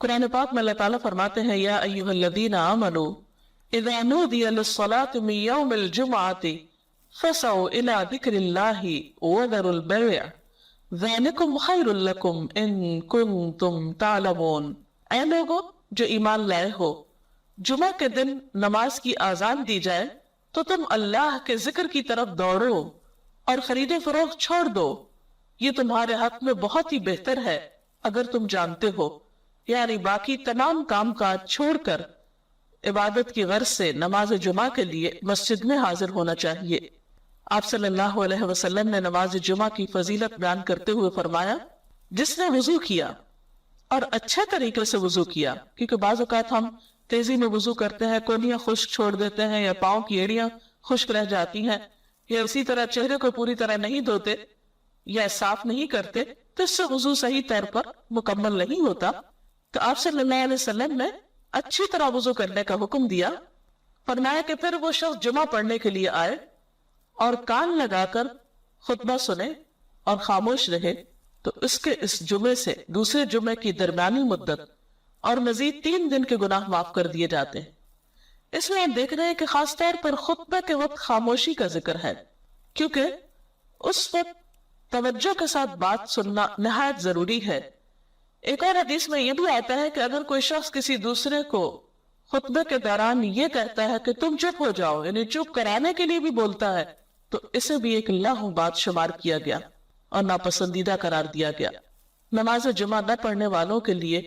قرآن پاک میں اللہ تعالیٰ فرماتے ہیں یا ایھا الذین آمنوا اذا نودی للصلاة من یوم الجمعة فسعوا الی ذکر اللہ وذروا البیع ذالکم خیر لکم ان کنتم تعلمون۔ اے لوگو جو ایمان لائے ہو، جمعہ کے دن نماز کی اذان دی جائے تو تم اللہ کے ذکر کی طرف دوڑو اور خرید فروخت چھوڑ دو، یہ تمہارے حق میں بہت ہی بہتر ہے اگر تم جانتے ہو۔ یعنی باقی تمام کام کاج چھوڑ کر عبادت کی غرض سے نماز جمعہ کے لیے مسجد میں حاضر ہونا چاہیے۔ آپ صلی اللہ علیہ وسلم نے نماز جمعہ کی فضیلت بیان کرتے ہوئے فرمایا، جس نے وضو کیا اور اچھے طریقے سے وضو کیا، کیونکہ بعض اوقات ہم تیزی میں وضو کرتے ہیں، کونیاں خشک چھوڑ دیتے ہیں یا پاؤں کی ایڑیاں خشک رہ جاتی ہیں، یا اسی طرح چہرے کو پوری طرح نہیں دھوتے یا صاف نہیں کرتے، تو اس سے وضو صحیح طور پر مکمل نہیں ہوتا۔ تو آپ صلی اللہ علیہ وسلم نے اچھی طرح وضو کرنے کا حکم دیا، فرمایا کہ پھر وہ شخص جمعہ پڑھنے کے لیے آئے اور کان لگا کر خطبہ سنے اور خاموش رہے تو اس جمعے سے دوسرے جمعے کی درمیانی مدت اور مزید 3 دن کے گناہ معاف کر دیے جاتے ہیں۔ اس میں آپ دیکھ رہے ہیں کہ خاص طور پر خطبہ کے وقت خاموشی کا ذکر ہے، کیونکہ اس وقت توجہ کے ساتھ بات سننا نہایت ضروری ہے۔ ایک اور حدیث میں یہ بھی آتا ہے کہ اگر کوئی شخص کسی دوسرے کو خطبے کے دوران یہ کہتا ہے کہ تم چپ ہو جاؤ، یعنی چپ کرانے کے لیے بھی بولتا ہے، تو اسے بھی ایک لغو بات شمار کیا گیا اور ناپسندیدہ قرار دیا گیا۔ نماز جمعہ نہ پڑھنے والوں کے لیے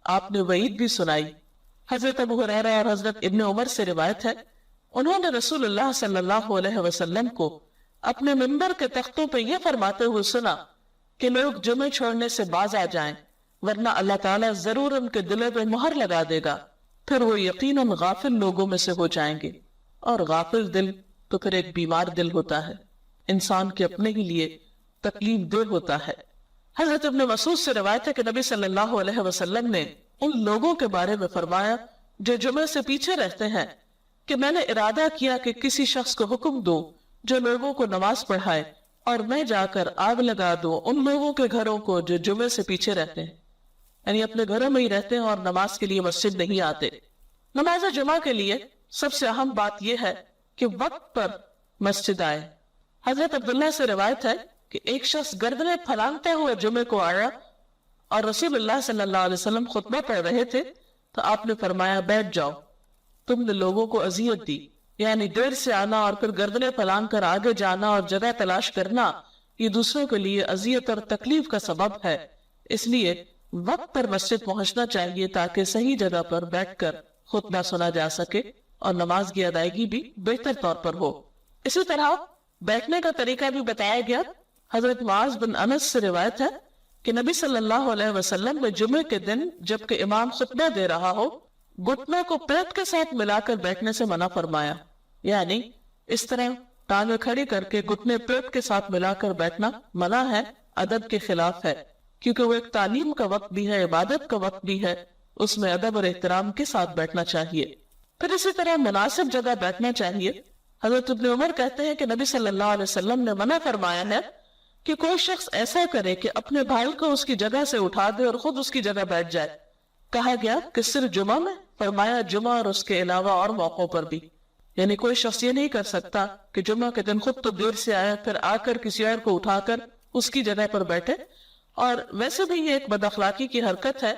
آپ نے وعید بھی سنائی۔ حضرت ابو ہریرہ اور حضرت ابن عمر سے روایت ہے، انہوں نے رسول اللہ صلی اللہ علیہ وسلم کو اپنے منبر کے تختوں پہ یہ فرماتے ہوئے سنا کہ لوگ جمعے چھوڑنے سے باز آ جائیں، ورنہ اللہ تعالیٰ ضرور ان کے دلوں پہ مہر لگا دے گا، پھر وہ یقیناً غافل لوگوں میں سے ہو جائیں گے۔ اور غافل دل تو پھر ایک بیمار دل ہوتا ہے، انسان کے اپنے ہی لیے تکلیف دہ ہوتا ہے۔ حضرت ابن مسعود سے روایت ہے کہ نبی صلی اللہ علیہ وسلم نے ان لوگوں کے بارے میں فرمایا جو جمعے سے پیچھے رہتے ہیں کہ میں نے ارادہ کیا کہ کسی شخص کو حکم دو جو لوگوں کو نماز پڑھائے اور میں جا کر آگ لگا دوں ان لوگوں کے گھروں کو جو جمعے سے پیچھے رہتے ہیں، یعنی اپنے گھروں میں ہی رہتے ہیں اور نماز کے لیے مسجد نہیں آتے۔ نماز جمعہ کے لیے سب سے اہم بات یہ ہے کہ وقت پر مسجد آئے۔ حضرت عبداللہ سے روایت ہے کہ ایک شخص گردنیں پھلانگتے ہوئے جمعے کو آیا اور رسول اللہ صلی اللہ علیہ وسلم خطبہ پڑھ رہے تھے تو آپ نے فرمایا بیٹھ جاؤ، تم نے لوگوں کو اذیت دی، یعنی دیر سے آنا اور پھر گردنیں پھلانگ کر آگے جانا اور جگہ تلاش کرنا یہ دوسروں کے لیے اذیت اور تکلیف کا سبب ہے، اس لیے وقت پر مسجد پہنچنا چاہیے تاکہ صحیح جگہ پر بیٹھ کر خطبہ سنا جا سکے اور نماز کی ادائیگی بھی بہتر طور پر ہو۔ اسی طرح بیٹھنے کا طریقہ بھی بتایا گیا۔ حضرت معاذ بن انس سے روایت ہے کہ نبی صلی اللہ علیہ وسلم نے جمعے کے دن جبکہ امام خطبہ دے رہا ہو گھٹنوں کو پیٹ کے ساتھ ملا کر بیٹھنے سے منع فرمایا، یعنی اس طرح ٹانگیں کھڑی کر کے گھٹنے پیٹ کے ساتھ ملا کر بیٹھنا منع ہے، ادب کے خلاف ہے، کیونکہ وہ ایک تعلیم کا وقت بھی ہے، عبادت کا وقت بھی ہے، اس میں ادب اور احترام کے ساتھ بیٹھنا چاہیے۔ پھر اسی طرح مناسب جگہ بیٹھنا چاہیے۔ حضرت ابن عمر کہتے ہیں کہ نبی صلی اللہ علیہ وسلم نے منع فرمایا ہے کہ کوئی شخص ایسا کرے کہ اپنے بھائی کو اس کی جگہ سے اٹھا دے اور خود اس کی جگہ بیٹھ جائے۔ کہا گیا کہ صرف جمعہ میں؟ فرمایا جمعہ اور اس کے علاوہ اور موقعوں پر بھی، یعنی کوئی شخص یہ نہیں کر سکتا کہ جمعہ کے دن خود تو دیر سے آیا پھر آ کر کسی اور کو اٹھا کر اس کی جگہ پر بیٹھے، اور ویسے بھی یہ ایک بد اخلاقی کی حرکت ہے۔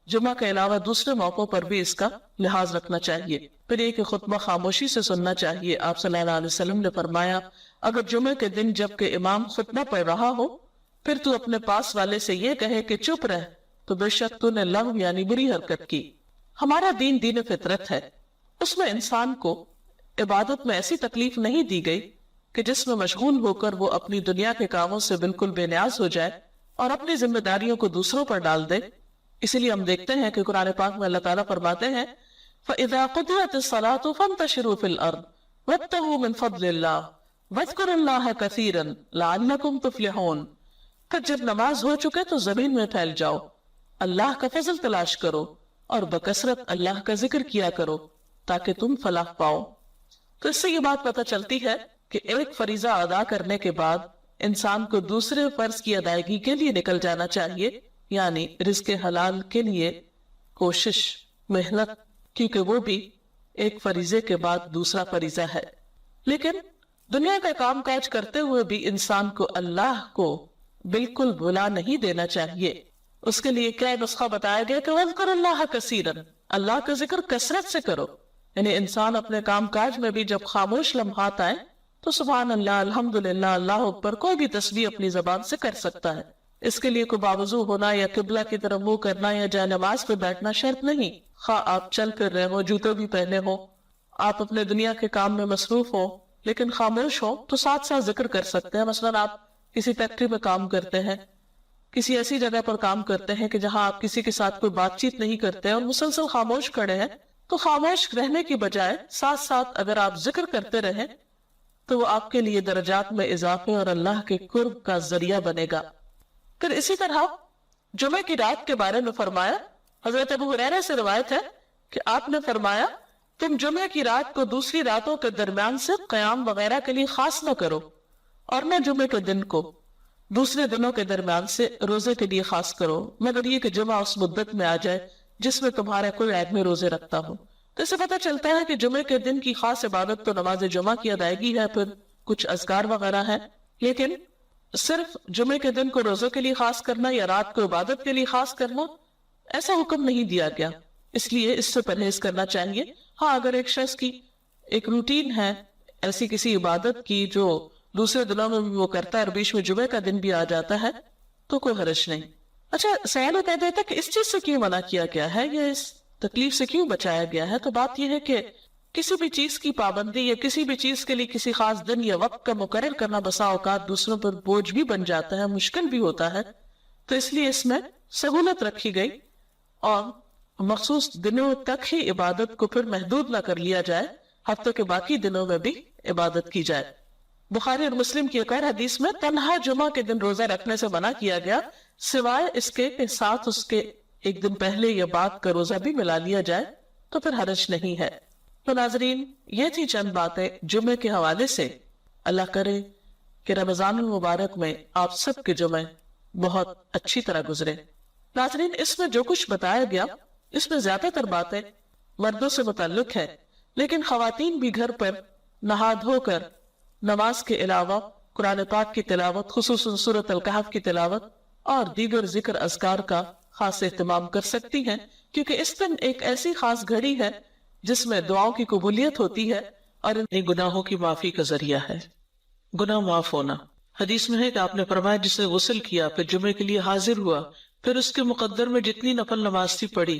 جمعہ کے علاوہ دوسرے موقعوں پر بھی اس کا لحاظ رکھنا چاہیے۔ پھر یہ کہ خطبہ خاموشی سے سننا چاہیے۔ آپ صلی اللہ علیہ وسلم نے فرمایا اگر جمعے کے دن جبکہ امام خطبہ پڑھ رہا ہو پھر تو اپنے پاس والے سے یہ کہے کہ چپ رہ تو بے شک تو نے لغو یعنی بری حرکت کی۔ ہمارا دین دین فطرت ہے، اس میں انسان کو عبادت میں ایسی تکلیف نہیں دی گئی کہ جس میں مشغول ہو کر وہ اپنی دنیا کے کاموں سے بالکل بے نیاز ہو جائے اور اپنی ذمہ داریوں کو دوسروں پر ڈال دے۔ اسی لیے ہم دیکھتے ہیں کہ قرآن پاک میں اللہ تعالیٰ فرماتے ہیں فَإِذَا قُضِيَتِ الصَّلَاةُ فَانْتَشِرُوا فِي الْأَرْضِ وَابْتَغُوا مِنْ فَضْلِ اللَّهِ وَاذْكُرُوا اللَّهَ كَثِيرًا لَعَلَّكُمْ تُفْلِحُونَ۔ پھر جب نماز ہو چکے تو زمین میں پھیل جاؤ، اللہ کا فضل تلاش کرو اور بکثرت اللہ کا ذکر کیا کرو تاکہ تم فلاح پاؤ۔ تو اس سے یہ بات پتہ چلتی ہے کہ ایک فریضہ ادا کرنے کے بعد انسان کو دوسرے فرض کی ادائیگی کے لیے نکل جانا چاہیے، یعنی رزق حلال کے لیے کوشش, محنت, کیونکہ وہ بھی ایک فریضے کے بعد دوسرا فریضہ ہے. لیکن دنیا کا کام کاج کرتے ہوئے بھی انسان کو اللہ کو بالکل بھلا نہیں دینا چاہیے. اس کے لیے کیا نسخہ بتایا گیا کہ وَاذْكُرُوا اللَّهَ كَثِيرًا, اللہ کا ذکر کثرت سے کرو. یعنی انسان اپنے کام کاج میں بھی جب خاموش لمحات آئیں تو سبحان اللہ, الحمدللہ, اللہ اکبر, کوئی بھی تسبیح اپنی زبان سے کر سکتا ہے. اس کے لیے کوئی باوضو ہونا یا قبلہ کی طرف منہ کرنا یا جائے نماز پہ بیٹھنا شرط نہیں. خواہ آپ چل پھر رہے ہو, جوتے بھی پہنے ہو, آپ اپنے دنیا کے کام میں مصروف ہو لیکن خاموش ہو تو ساتھ ساتھ ذکر کر سکتے ہیں. مثلا آپ کسی فیکٹری میں کام کرتے ہیں, کسی ایسی جگہ پر کام کرتے ہیں کہ جہاں آپ کسی کے ساتھ کوئی بات چیت نہیں کرتے اور مسلسل خاموش کھڑے ہیں, تو خاموش رہنے کی بجائے ساتھ ساتھ اگر آپ ذکر کرتے رہیں تو وہ آپ کے لیے درجات میں اضافے اور اللہ کے قرب کا ذریعہ بنے گا. پھر اسی طرح جمعے کی رات کے بارے میں فرمایا, حضرت ابو ہریرہ سے روایت ہے کہ آپ نے فرمایا تم جمعے کی رات کو دوسری راتوں کے درمیان سے قیام وغیرہ کے لیے خاص نہ کرو, اور نہ جمعے کے دن کو دوسرے دنوں کے درمیان سے روزے کے لیے خاص کرو, مگر یہ کہ جمعہ اس مدت میں آ جائے جس میں تمہارا کوئی آدمی روزے رکھتا ہو. تو اسے پتہ چلتا ہے کہ جمعے کے دن کی خاص عبادت تو نماز جمعہ کی ادائیگی ہے, پھر کچھ اذکار وغیرہ ہے, لیکن صرف جمعے کے دن کو روزوں کے لیے خاص کرنا یا رات کو عبادت کے لیے خاص کرنا, ایسا حکم نہیں دیا گیا. اس لیے اس سے پرہیز کرنا چاہیے. ہاں اگر ایک شخص کی ایک روٹین ہے ایسی کسی عبادت کی جو دوسرے دنوں میں بھی وہ کرتا ہے اور بیچ میں جمعے کا دن بھی آ جاتا ہے تو کوئی حرج نہیں. اچھا, سیال کہہ دیتا کہ اس چیز سے کیوں منع کیا گیا ہے یا اس تکلیف سے کیوں بچایا گیا ہے, تو بات یہ ہے کہ کسی بھی چیز کی پابندی یا کسی بھی چیز کے لیے کسی خاص دن یا وقت کا مقرر کرنا بسا اوقات دوسروں پر بوجھ بھی بن جاتا ہے, مشکل بھی ہوتا ہے. تو اس لیے اس میں سہولت رکھی گئی اور مخصوص دنوں تک ہی عبادت کو پھر محدود نہ کر لیا جائے, ہفتوں کے باقی دنوں میں بھی عبادت کی جائے. بخاری اور مسلم کی ایک اور حدیث میں تنہا جمعہ کے دن روزہ رکھنے سے منع کیا گیا, سوائے اس کے ساتھ اس کے ایک دن پہلے یا بعد کا روزہ بھی ملا لیا جائے تو پھر حرج نہیں ہے. تو ناظرین, یہ تھی چند باتیں جمعے کے حوالے سے. اللہ کرے کہ رمضان المبارک میں آپ سب کے جمعے بہت اچھی طرح گزرے. ناظرین, اس میں جو کچھ بتایا گیا اس میں زیادہ تر باتیں مردوں سے متعلق ہے, لیکن خواتین بھی گھر پر نہا دھو کر نماز کے علاوہ قرآن پاک کی تلاوت, خصوصاً سورۃ الکہف کی تلاوت اور دیگر ذکر اذکار کا خاص اہتمام کر سکتی ہیں, کیونکہ اس دن ایک ایسی خاص گھڑی ہے جس میں دعاؤں کی قبولیت ہوتی ہے اور ان گناہوں کی معافی کا ذریعہ ہے. گناہ معاف ہونا, حدیث میں ہے کہ آپ نے فرمایا جس نے غسل کیا پھر جمعے کے لیے حاضر ہوا, پھر اس کے مقدر میں جتنی نفل نماز تھی پڑھی,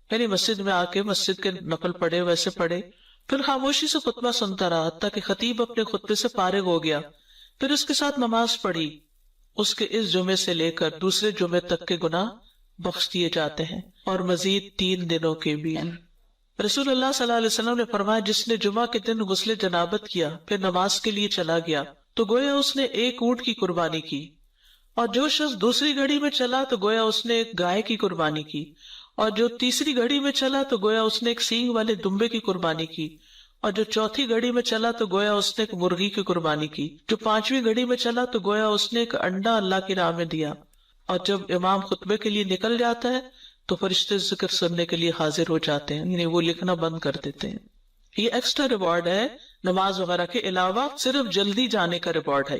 یعنی مسجد میں آ کے مسجد کے نفل پڑھے ویسے پڑھے, پھر خاموشی سے خطبہ سنتا رہا حتیٰ کہ خطیب اپنے خطبے سے فارغ ہو گیا, پھر اس کے ساتھ نماز پڑھی, اس کے اس جمعے سے لے کر دوسرے جمعے تک کے گناہ بخش دیے جاتے ہیں, اور مزید 3 دنوں کے بھی. رسول اللہ صلی اللہ علیہ وسلم نے فرمایا جس نے جمعہ کے دن غسل جنابت کیا پھر نماز کے لیے چلا گیا تو گویا اس نے ایک اونٹ کی قربانی کی, اور جو شخص دوسری گھڑی میں چلا تو گویا اس نے ایک گائے کی قربانی کی, اور جو تیسری گھڑی میں چلا تو گویا اس نے ایک سینگ والے دمبے کی قربانی کی, اور جو چوتھی گھڑی میں چلا تو گویا اس نے ایک مرغی کی قربانی کی, جو 5ویں گھڑی میں چلا تو گویا اس نے ایک انڈا اللہ کی راہ میں دیا. اور جب امام خطبے کے لیے نکل جاتا ہے تو فرشتے ذکر سننے کے لیے حاضر ہو جاتے ہیں, یعنی وہ لکھنا بند کر دیتے ہیں. یہ ایکسٹرا ریوارڈ ہے نماز وغیرہ کے علاوہ, صرف جلدی جانے کا ریوارڈ ہے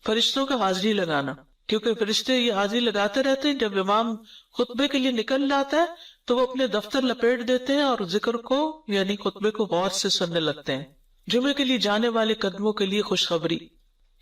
فرشتوں کا حاضری لگانا, کیونکہ فرشتے یہ حاضری لگاتے رہتے ہیں. جب امام خطبے کے لیے نکل جاتا ہے تو وہ اپنے دفتر لپیٹ دیتے ہیں اور ذکر کو یعنی خطبے کو غور سے سننے لگتے ہیں. جمعے کے لیے جانے والے قدموں کے لیے خوشخبری.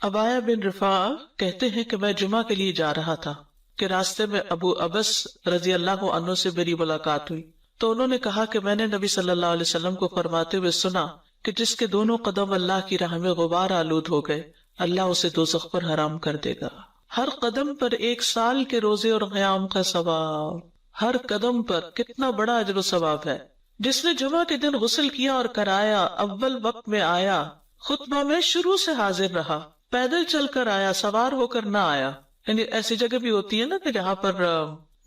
ابایا بن رفاع کہتے ہیں کہ میں جمعہ کے لیے جا رہا تھا کہ راستے میں ابو ابس رضی اللہ عنہ سے میری ملاقات ہوئی, تو انہوں نے کہا کہ میں نے نبی صلی اللہ علیہ وسلم کو فرماتے ہوئے سنا کہ جس کے دونوں قدم اللہ کی راہ میں غبار آلود ہو گئے اللہ اسے دوزخ پر حرام کر دے گا. ہر قدم پر 1 سال کے روزے اور قیام کا ثواب, ہر قدم پر کتنا بڑا اجر و ثواب ہے. جس نے جمعہ کے دن غسل کیا اور کرایا, اول وقت میں آیا, خطبہ میں شروع سے حاضر رہا, پیدل چل کر آیا, سوار ہو کر نہ آیا. یعنی ایسی جگہ بھی ہوتی ہے نا کہ جہاں پر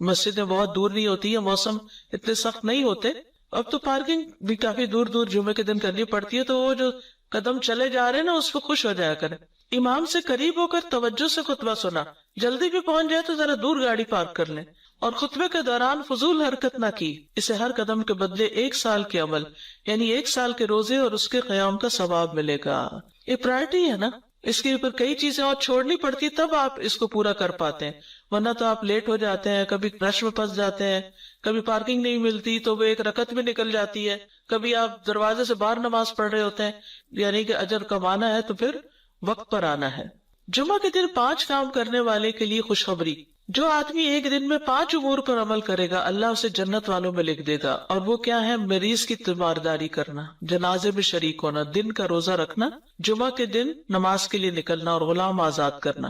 مسجدیں بہت دور نہیں ہوتی ہے, موسم اتنے سخت نہیں ہوتے, اب تو پارکنگ بھی کافی دور دور جمعے کے دن کرنی پڑتی ہے, تو وہ جو قدم چلے جا رہے ہیں نا اس پہ خوش ہو جایا کریں. امام سے قریب ہو کر توجہ سے خطبہ سنا, جلدی بھی پہنچ جائے تو ذرا دور گاڑی پارک کر لیں, اور خطبے کے دوران فضول حرکت نہ کی، اسے ہر قدم کے بدلے 1 سال کے عمل یعنی 1 سال کے روزے اور اس کے قیام کا ثواب ملے گا۔ یہ پرائرٹی ہے نا، اس کے اوپر کئی چیزیں اور چھوڑنی پڑتی تب آپ اس کو پورا کر پاتے ہیں، ورنہ تو آپ لیٹ ہو جاتے ہیں، کبھی رش میں پھنس جاتے ہیں، کبھی پارکنگ نہیں ملتی تو وہ 1 رکعت میں نکل جاتی ہے، کبھی آپ دروازے سے باہر نماز پڑھ رہے ہوتے ہیں، یعنی کہ اجر کمانا ہے تو پھر وقت پر آنا ہے۔ جمعہ کے دن 5 کام کرنے والے کے لیے خوشخبری، جو آدمی ایک دن میں 5 امور پر عمل کرے گا اللہ اسے جنت والوں میں لکھ دے گا، اور وہ کیا ہے؟ مریض کی تیمارداری کرنا، جنازے میں شریک ہونا، دن کا روزہ رکھنا، جمعہ کے دن نماز کے لیے نکلنا اور غلام آزاد کرنا۔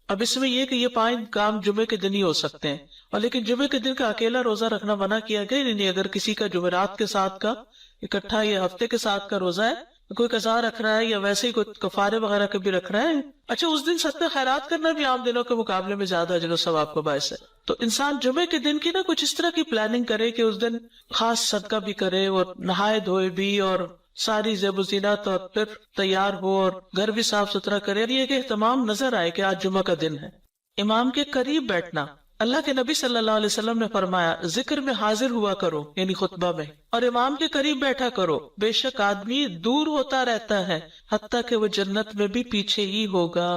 اب اس میں یہ کہ یہ 5 کام جمعے کے دن ہی ہو سکتے ہیں، اور لیکن جمعے کے دن کا اکیلا روزہ رکھنا منع کیا گیا، یعنی اگر کسی کا جمعرات کے ساتھ کا اکٹھا یا ہفتے کے ساتھ کا روزہ ہے، کوئی قضا رکھ رہا ہے یا ویسے ہی کوئی کفارے وغیرہ کے بھی رکھ رہا ہے، اچھا اس دن صدقہ خیرات کرنا بھی عام دنوں کے مقابلے میں زیادہ اجر و ثواب کا باعث ہے، تو انسان جمعے کے دن کی نا کچھ اس طرح کی پلاننگ کرے کہ اس دن خاص صدقہ بھی کرے اور نہائے دھوئے بھی اور ساری زیب و زینت اور پھر تیار ہو اور گھر بھی صاف ستھرا کرے، اور یہ کہ اہتمام نظر آئے کہ آج جمعہ کا دن ہے۔ امام کے قریب بیٹھنا، اللہ کے نبی صلی اللہ علیہ وسلم نے فرمایا ذکر میں حاضر ہوا کرو یعنی خطبہ میں، اور امام کے قریب بیٹھا کرو، بے شک آدمی دور ہوتا رہتا ہے حتیٰ کہ وہ جنت میں بھی پیچھے ہی ہوگا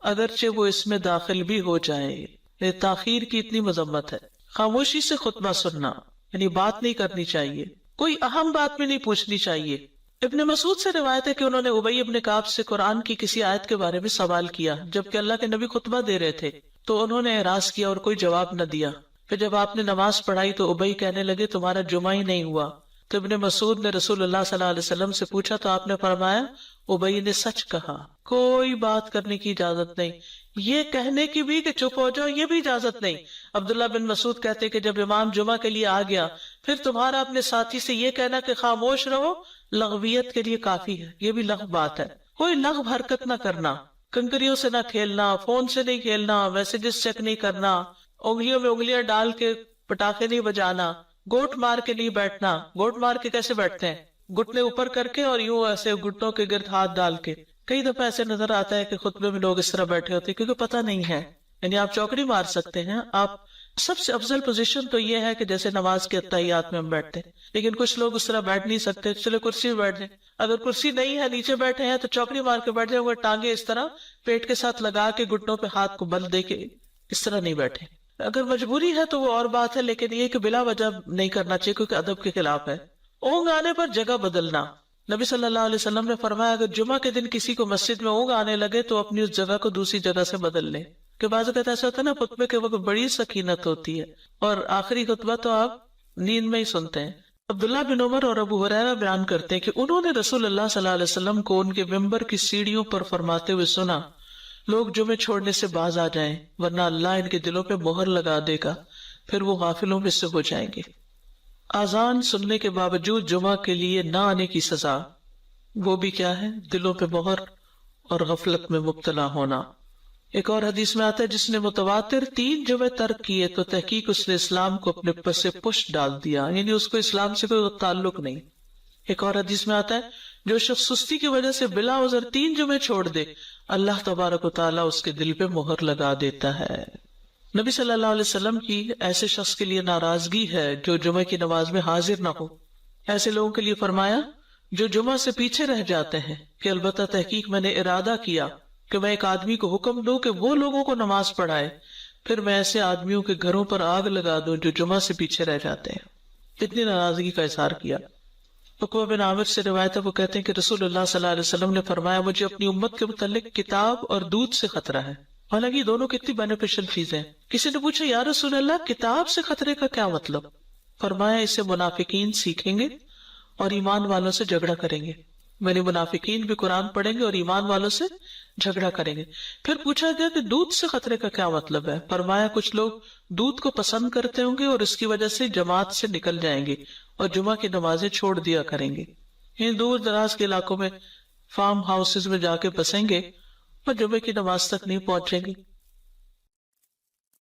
اگرچہ وہ اس میں داخل بھی ہو جائے۔ یہ تاخیر کی اتنی مذمت ہے۔ خاموشی سے خطبہ سننا یعنی بات نہیں کرنی چاہیے، کوئی اہم بات بھی نہیں پوچھنی چاہیے۔ ابن مسعود سے روایت ہے کہ انہوں نے ابی ابن کعب سے قرآن کی کسی آیت کے بارے میں سوال کیا جبکہ اللہ کے نبی خطبہ دے رہے تھے، تو انہوں نے اعراض کیا اور کوئی جواب نہ دیا۔ پھر جب آپ نے نماز پڑھائی تو ابی کہنے لگے تمہارا جمعہ ہی نہیں ہوا۔ تو ابن مسعود نے رسول اللہ صلی اللہ علیہ وسلم سے پوچھا تو آپ نے فرمایا ابی نے سچ کہا، کوئی بات کرنے کی اجازت نہیں، یہ کہنے کی بھی کہ چپ ہو جاؤ یہ بھی اجازت نہیں۔ عبداللہ بن مسعود کہتے کہ جب امام جمعہ کے لیے آ گیا پھر تمہارا اپنے ساتھی سے یہ کہنا کہ خاموش رہو لغویت کے لیے کافی ہے، یہ بھی لغو بات ہے۔ کوئی لغو حرکت نہ کرنا، کنکریوں سے نہ کھیلنا، فون سے نہیں کھیلنا، میسجز چیک نہیں کرنا، انگلیوں میں انگلیاں ڈال کے پٹاخے نہیں بجانا، گوٹ مار کے نہیں بیٹھنا۔ گوٹ مار کے کیسے بیٹھتے ہیں؟ گھٹنے اوپر کر کے اور یوں ایسے گھٹنوں کے گرد ہاتھ ڈال کے۔ کئی دفعہ ایسے نظر آتا ہے کہ خطبے میں لوگ اس طرح بیٹھے ہوتے ہیں کیونکہ پتہ نہیں ہے، یعنی آپ چوکڑی مار سکتے ہیں۔ آپ سب سے افضل پوزیشن تو یہ ہے کہ جیسے نماز کے اتحیات میں ہم بیٹھتے ہیں، لیکن کچھ لوگ اس طرح بیٹھ نہیں سکتے، چلے کرسی میں بیٹھ جائیں۔ اگر کرسی نہیں ہے نیچے بیٹھے ہیں تو چوکڑی مار کے بیٹھ جائیں، وہ ٹانگیں اس طرح پیٹ کے ساتھ لگا کے گھٹنوں پہ ہاتھ کو بل دے کے اس طرح نہیں بیٹھے۔ اگر مجبوری ہے تو وہ اور بات ہے، لیکن یہ کہ بلا وجہ نہیں کرنا چاہیے کیونکہ ادب کے خلاف ہے۔ اونگ آنے پر جگہ بدلنا، نبی صلی اللہ علیہ وسلم نے فرمایا اگر جمعہ کے دن کسی کو مسجد میں اونگ آنے لگے تو اپنی اس جگہ کو دوسری جگہ سے بدل لے، کہ بعض اوقات ایسا ہوتا ہے نا خطبے کے وقت بڑی سکینت ہوتی ہے اور آخری خطبہ تو آپ نیند میں ہی سنتے ہیں۔ عبداللہ بن عمر اور ابو ہریرہ بیان کرتے ہیں کہ انہوں نے رسول اللہ صلی اللہ علیہ وسلم کو ان کے ممبر کی سیڑھیوں پر فرماتے ہوئے سنا لوگ جمعے چھوڑنے سے باز آ جائیں ورنہ اللہ ان کے دلوں پہ مہر لگا دے گا، پھر وہ غافلوں میں سے ہو جائیں گے۔ اذان سننے کے باوجود جمعہ کے لیے نہ آنے کی سزا، وہ بھی کیا ہے؟ دلوں پہ مہر اور غفلت میں مبتلا ہونا۔ ایک اور حدیث میں آتا ہے جس نے متواتر 3 جمعے ترک کیے تو تحقیق اس نے اسلام کو اپنے پس سے پشت ڈال دیا، یعنی اس کو اسلام سے کوئی تعلق نہیں۔ ایک اور حدیث میں آتا ہے جو شخص سستی کی وجہ سے بلا عذر 3 جمعے چھوڑ دے اللہ تبارک و تعالیٰ اس کے دل پہ مہر لگا دیتا ہے۔ نبی صلی اللہ علیہ وسلم کی ایسے شخص کے لیے ناراضگی ہے جو جمعے کی نماز میں حاضر نہ ہو۔ ایسے لوگوں کے لیے فرمایا جو جمعہ سے پیچھے رہ جاتے ہیں کہ البتہ تحقیق میں نے ارادہ کیا کہ میں ایک آدمی کو حکم دوں کہ وہ لوگوں کو نماز پڑھائے، پھر میں ایسے آدمیوں کے گھروں پر آگ لگا دوں جو جمعہ سے پیچھے رہ جاتے ہیں۔ اتنی ناراضگی کا اظہار کیا۔ عقبہ بن عامر سے روایت ہے، وہ کہتے ہیں کہ رسول اللہ صلی اللہ علیہ وسلم نے فرمایا مجھے اپنی امت کے متعلق کتاب اور دودھ سے خطرہ ہے۔ حالانکہ دونوں کتنی بینیفیشل چیزیں ہیں۔ کسی نے پوچھا یا رسول اللہ کتاب سے خطرے کا کیا مطلب؟ فرمایا اسے منافقین سیکھیں گے اور ایمان والوں سے جھگڑا کریں گے، یعنی منافقین بھی قرآن پڑھیں گے اور ایمان والوں سے جھگڑا کریں گے۔ پھر پوچھا گیا کہ دودھ سے خطرے کا کیا مطلب ہے؟ فرمایا کچھ لوگ دودھ کو پسند کرتے ہوں گے اور اس کی وجہ سے جماعت سے نکل جائیں گے اور جمعہ کی نمازیں چھوڑ دیا کریں گے، یعنی دور دراز کے علاقوں میں فارم ہاؤسز میں جا کے بسیں گے اور جمعے کی نماز تک نہیں پہنچیں گے۔